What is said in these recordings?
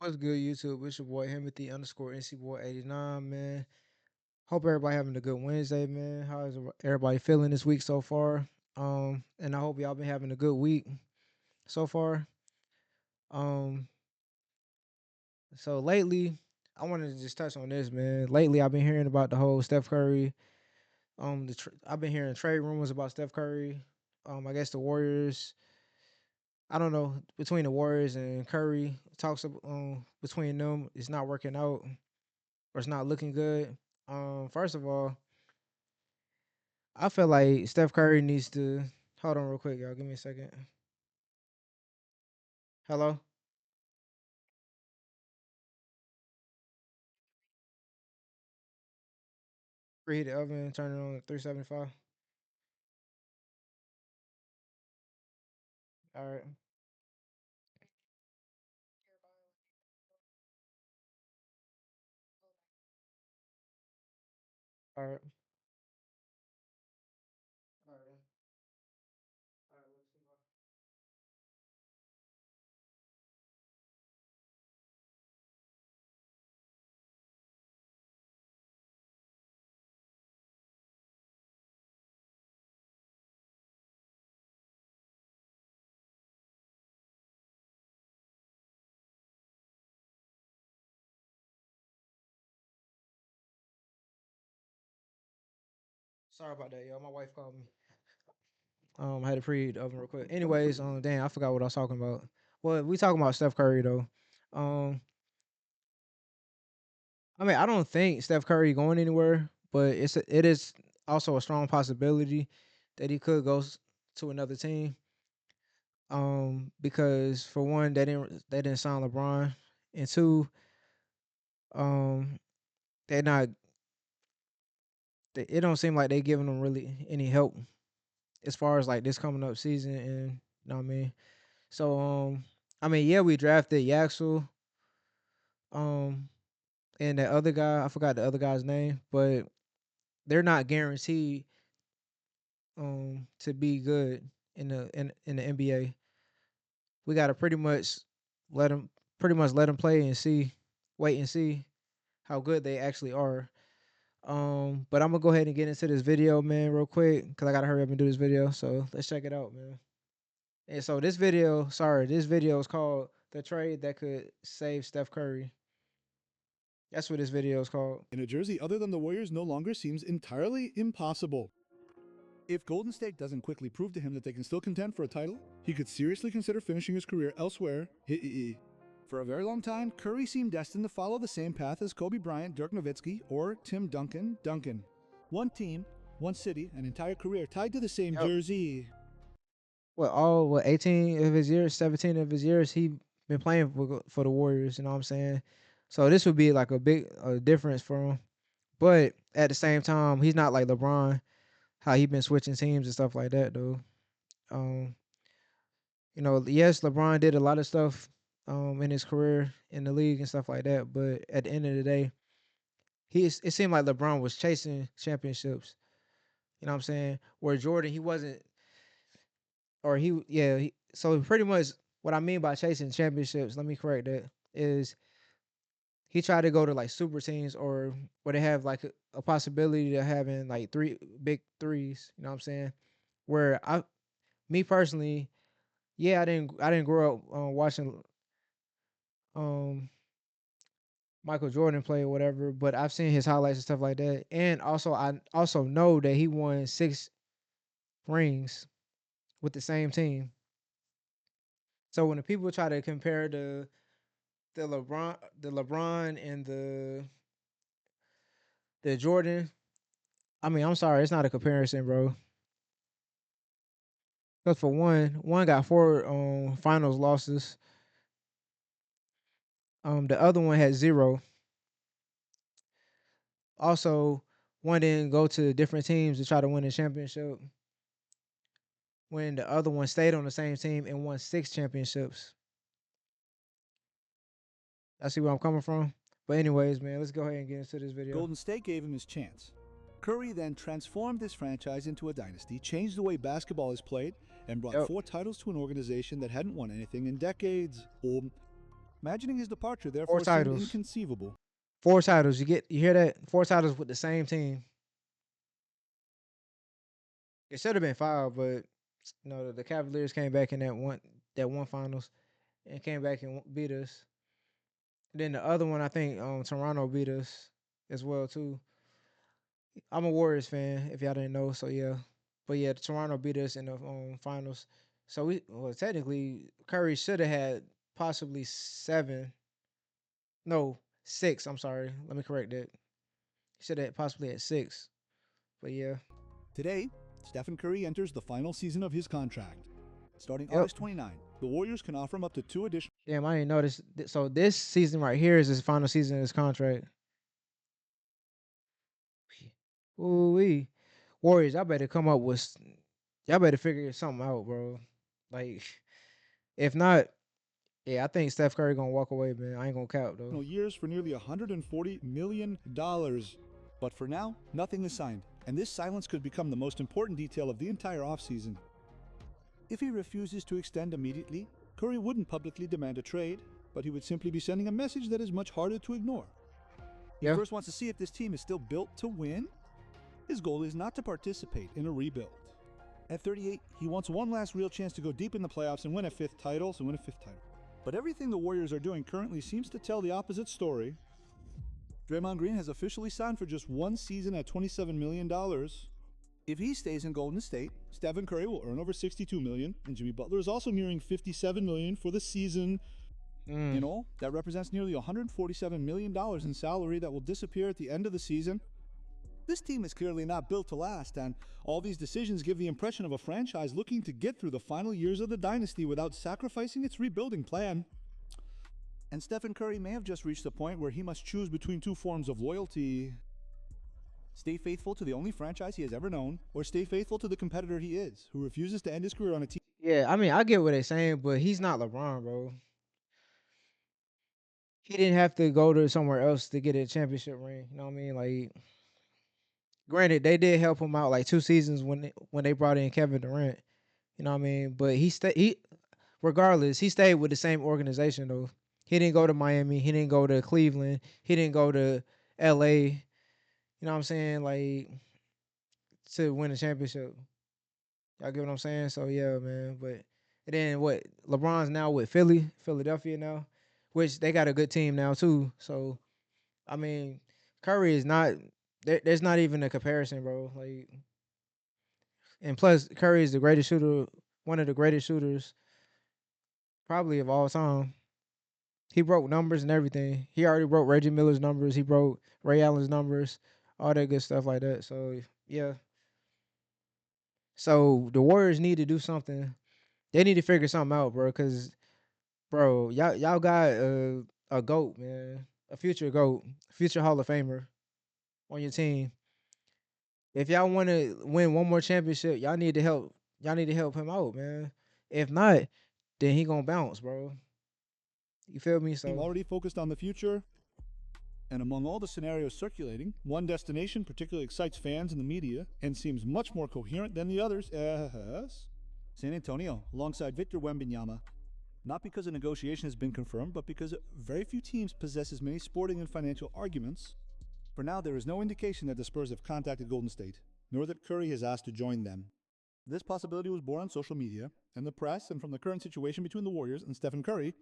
What's good, YouTube? It's your boy Himothy underscore NC Boy 89, man. Hope everybody having a good Wednesday, man. How is everybody feeling this week so far? And I hope y'all been having a good week so far. Um, so lately, I wanted to just touch on this, man. Lately, I've been hearing about the whole Steph Curry. I've been hearing trade rumors about Steph Curry. I guess the Warriors. I don't know, between the Warriors and Curry, talks between them it's not working out or it's not looking good. First of all, I feel like Steph Curry needs to hold on real quick, y'all. Give me a second. Hello? Preheat the oven, turn it on at 375. All right. All right. All right. All right. Let's see. Sorry about that, y'all. My wife called me. I had to preheat the oven real quick. Anyways, damn, I forgot what I was talking about. Well, we talking about Steph Curry though. Um, I mean, I don't think Steph Curry going anywhere, but it is also a strong possibility that he could to another team. Because for one, they didn't sign LeBron, and two, um, they're not. It don't seem like they giving them really any help as far as like this coming up season, and you know what I mean. So I mean, yeah, we drafted Yaxel, um, and that other guy, I forgot the other guy's name, but they're not guaranteed to be good in the NBA. We got to let them let them play and see, wait and see how good they actually are. But I'm gonna go ahead and get into this video, man, real quick, because I gotta hurry up and do this video. So let's check it out, man. And so this video is called "The Trade That Could Save Steph Curry." That's what this video is called. In a jersey other than the Warriors no longer seems entirely impossible. If Golden State doesn't quickly prove to him that they can still contend for a title, he could seriously consider finishing his career elsewhere. For a very long time, Curry seemed destined to follow the same path as Kobe Bryant, Dirk Nowitzki, or Tim Duncan. One team, one city, an entire career tied to the same Yep. jersey. 18 of his years, 17 of his years, he been playing for the Warriors. You know what I'm saying? So this would be like a big difference for him. But at the same time, he's not like LeBron, how he been switching teams and stuff like that, though. Um, yes, LeBron did a lot of stuff in his career in the league and stuff like that. But at the end of the day, it seemed like LeBron was chasing championships. You know what I'm saying? Where Jordan, he wasn't, or so pretty much what I mean by chasing championships, let me correct that, is he tried to go to like super teams or where they have like a possibility of having like three big threes. You know what I'm saying? Where me personally, yeah, I didn't grow up watching um Michael Jordan play or whatever, but I've seen his highlights and stuff like that. And also I also know that he won 6 rings with the same team. So when the people try to compare the LeBron and the Jordan, I mean, I'm sorry, it's not a comparison, bro. Because for one got 4 finals losses. The other one had 0. Also, one didn't go to different teams to try to win a championship. When the other one stayed on the same team and won 6 championships. I see where I'm coming from. But anyways, man, let's go ahead and get into this video. Golden State gave him his chance. Curry then transformed this franchise into a dynasty, changed the way basketball is played, and brought Yep. 4 titles to an organization that hadn't won anything in decades. Imagining his departure, Four therefore, seemed titles. inconceivable. Four titles. You hear that? Four titles with the same team. It should have been five, but the Cavaliers came back in that one finals and came back and beat us. Then the other one, I think Toronto beat us as well too. I'm a Warriors fan, if y'all didn't know. So yeah, but yeah, Toronto beat us in the finals. So technically Curry should have had possibly seven, no, six. I'm sorry, let me correct that. He should have possibly had six. But yeah, Today, Stephen Curry enters the final season of his contract. Starting yep. August 29, the Warriors can offer him up to 2 additional Damn, I didn't notice. So this season right here is his final season of his contract. Ooh wee, Warriors, y'all better come up with, y'all better figure something out, bro. Like, if not, yeah, I think Steph Curry gonna walk away, man. I ain't gonna count though. years for nearly $140 million. But for now, nothing is signed, and this silence could become the most important detail of the entire offseason. If he refuses to extend immediately, Curry wouldn't publicly demand a trade, but he would simply be sending a message that is much harder to ignore. He Yeah, first wants to see if this team is still built to win. His goal is not to participate in a rebuild. At 38, he wants one last real chance to go deep in the playoffs and win a fifth title. But everything the Warriors are doing currently seems to tell the opposite story. Draymond Green has officially signed for just one season at $27 million. If he stays in Golden State, Stephen Curry will earn over $62 million, and Jimmy Butler is also nearing $57 million for the season. In all, that represents nearly $147 million in salary that will disappear at the end of the season. This team is clearly not built to last, and all these decisions give the impression of a franchise looking to get through the final years of the dynasty without sacrificing its rebuilding plan. And Stephen Curry may have just reached the point where he must choose between two forms of loyalty. Stay faithful to the only franchise he has ever known, or stay faithful to the competitor he is, who refuses to end his career on a team. yeah. I mean, I get what they're saying, but he's not LeBron, bro. He didn't have to go to somewhere else to get a championship ring. You know what I mean? Like, granted, they did help him out like 2 seasons when they brought in Kevin Durant. You know what I mean? But he regardless, he stayed with the same organization though. He didn't go to Miami. He didn't go to Cleveland. He didn't go to L.A. You know what I'm saying? Like, to win a championship. Y'all get what I'm saying? So yeah, man. But and then what? LeBron's now with Philadelphia now, which they got a good team now too. So I mean, Curry is not. There's not even a comparison, bro. Like, and plus Curry is the greatest shooter, one of the greatest shooters probably of all time. He broke numbers and everything. He already broke Reggie Miller's numbers. He broke Ray Allen's numbers, all that good stuff like that. So yeah. So the Warriors need to do something. They need to figure something out, bro. Cause bro, y'all got a goat, man, a future goat, future Hall of Famer on your team. If y'all want to win one more championship, y'all need to help. Y'all need to help him out, man. If not, then he gonna bounce, bro. You feel me? Team So already focused on the future, and among all the scenarios circulating, one destination particularly excites fans and the media and seems much more coherent than the others. San Antonio, alongside Victor Wembanyama. Not because a negotiation has been confirmed, but because very few teams possess as many sporting and financial arguments. For now, there is no indication that the Spurs have contacted Golden State, nor that Curry has asked to join them. This possibility was born on social media and the press and from the current situation between the Warriors and Stephen Curry.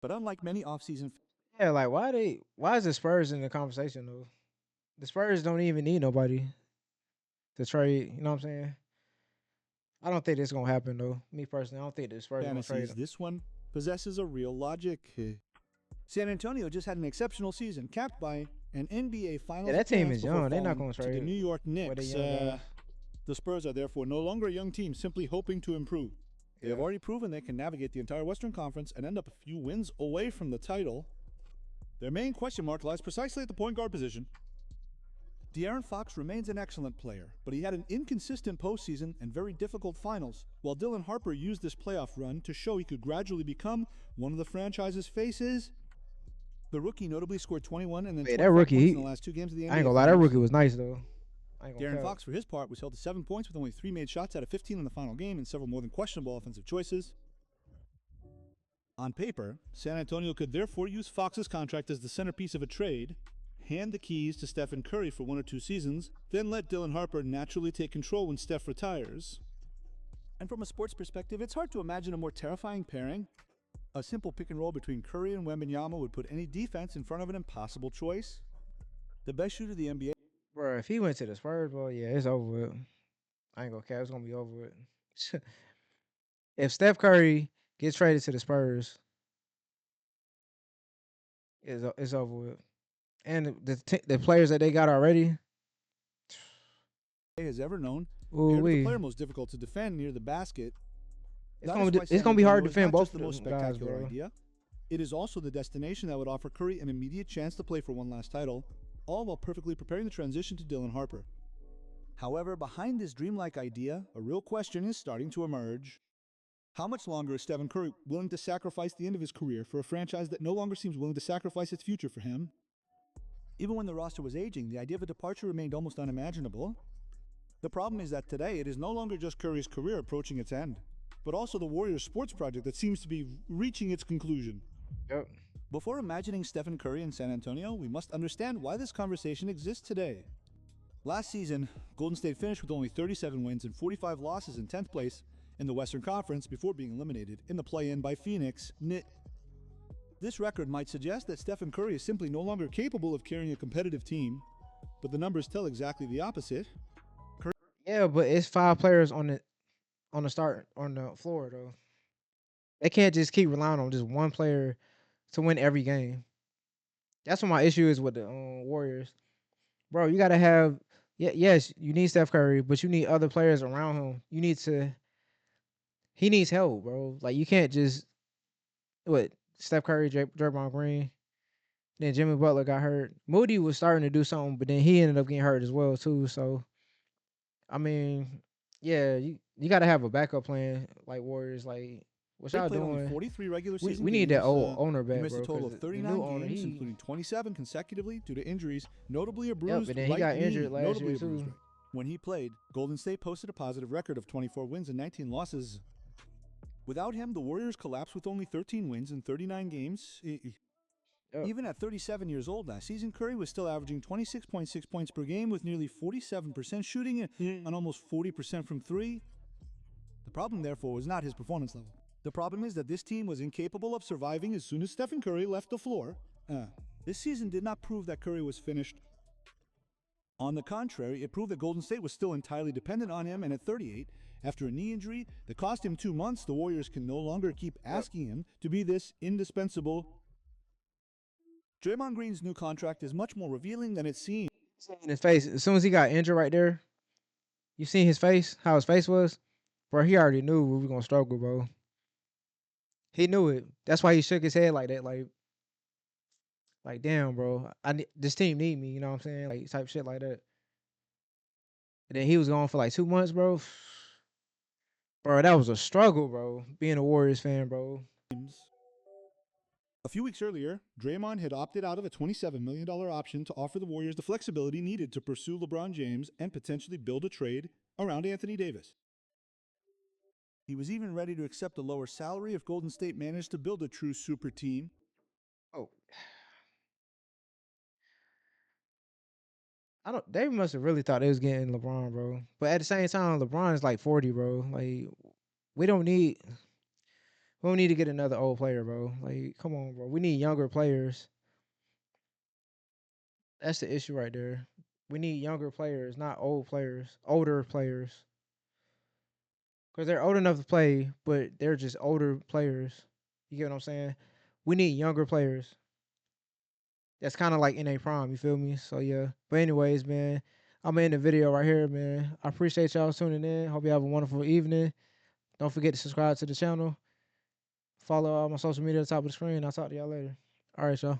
But unlike many offseason yeah, like why is the Spurs in the conversation though? The Spurs don't even need nobody to trade. You know what I'm saying? I don't think this gonna happen though. Me personally, I don't think the Spurs gonna trade fantasies, him. this one possesses a real logic. San Antonio just had an exceptional season, capped by an NBA Yeah, Finals that team appearance is before young. They're not falling gonna to the trade New York with the Knicks. young guys. The Spurs are therefore no longer a young team simply hoping to improve. They have Yeah. already proven they can navigate the entire Western Conference and end up a few wins away from the title. Their main question mark lies precisely at the point guard position. De'Aaron Fox remains an excellent player, but he had an inconsistent postseason and very difficult finals, while Dylan Harper used this playoff run to show he could gradually become one of the franchise's faces. The rookie notably scored 21 and then Yeah, that 25 rookie, points in the last two games of the I ain't NBA gonna lie, that Finals. rookie was nice though. I ain't gonna De'Aaron cap. Fox, for his part, was held to 7 points with only 3 made shots out of 15 in the final game and several more than questionable offensive choices. On paper, San Antonio could therefore use Fox's contract as the centerpiece of a trade, hand the keys to Stephen Curry for 1 or 2 seasons, then let Dylan Harper naturally take control when Steph retires. And from a sports perspective, it's hard to imagine a more terrifying pairing. A simple pick and roll between Curry and Wembanyama would put any defense in front of an impossible choice. The best shooter the NBA. Bro, if he went to the Spurs, bro, yeah, it's over with. I ain't gonna care. It's gonna be over with. If Steph Curry gets traded to the Spurs, it's over with. And the players that they got already, Has ever known, ooh paired with the wee, player most difficult to defend near the basket. it's That gonna is be why it's San gonna be hard Antonio to is defend not both just of the most them guys, spectacular bro. idea. It is also the destination that would offer Curry an immediate chance to play for one last title, all while perfectly preparing the transition to Dylan Harper. However, behind this dreamlike idea, a real question is starting to emerge. How much longer is Stephen Curry willing to sacrifice the end of his career for a franchise that no longer seems willing to sacrifice its future for him? Even when the roster was aging, the idea of a departure remained almost unimaginable. The problem is that today it is no longer just Curry's career approaching its end, but also the Warriors sports project that seems to be reaching its conclusion. Yep. Before imagining Stephen Curry in San Antonio, we must understand why this conversation exists today. Last season, Golden State finished with only 37 wins and 45 losses in 10th place in the Western Conference before being eliminated in the play-in by Phoenix. This record might suggest that Stephen Curry is simply no longer capable of carrying a competitive team, but the numbers tell exactly the opposite. Yeah, but it's 5 players on the start on the floor though. They can't just keep relying on just one player to win every game. That's what my issue is with the Warriors, bro. You gotta have yes, you need Steph Curry, but you need other players around him. You need to he needs help, bro. Like you can't just what Steph Curry, Draymond Green, then Jimmy Butler got hurt. Moody was starting to do something, but then he ended up getting hurt as well too. So I mean, yeah, you got to have a backup plan like Warriors. Like what Curry y'all played only doing? 43 regular We season we need that games. old owner He back, missed a bro. total Because of the new 39 owner, games, he including 27 consecutively due to injuries, notably a yep, bruised and then he right got knee. injured last Notably year a bruised too. right. When he played, Golden State posted a positive record of 24 wins and 19 losses. Without him, the Warriors collapsed with only 13 wins in 39 games. Yep. Even at 37 years old last season, Curry was still averaging 26.6 points per game with nearly 47% shooting and almost 40% from three. The problem, therefore, was not his performance level. The problem is that this team was incapable of surviving as soon as Stephen Curry left the floor. This season did not prove that Curry was finished. On the contrary, it proved that Golden State was still entirely dependent on him, and at 38, after a knee injury that cost him 2 months, the Warriors can no longer keep asking him to be this indispensable. Draymond Green's new contract is much more revealing than it seems. In his face, as soon as he got injured right there, you seen his face, how his face was, bro. He already knew we were gonna struggle, bro. He knew it. That's why he shook his head like that, like damn, bro. This team need me. You know what I'm saying? Like type shit like that. And then he was gone for like 2 months, bro. Bro, that was a struggle, bro. Being a Warriors fan, bro. A few weeks earlier, Draymond had opted out of a $27 million option to offer the Warriors the flexibility needed to pursue LeBron James and potentially build a trade around Anthony Davis. He was even ready to accept a lower salary if Golden State managed to build a true super team. Oh, I don't. They must have really thought they was getting LeBron, bro. But at the same time, LeBron is like 40, bro. Like we don't need we don't need to get another old player, bro. Like come on, bro. We need younger players. That's the issue right there. We need younger players, not old players. Older players, because they're old enough to play, but they're just older players. You get what I'm saying? We need younger players. That's kind of like in a prime. You feel me? So yeah. But anyways, man, I'm in the video right here, man. I appreciate y'all tuning in. Hope you have a wonderful evening. Don't forget to subscribe to the channel. Follow all my social media at the top of the screen. I'll talk to y'all later. All right, y'all.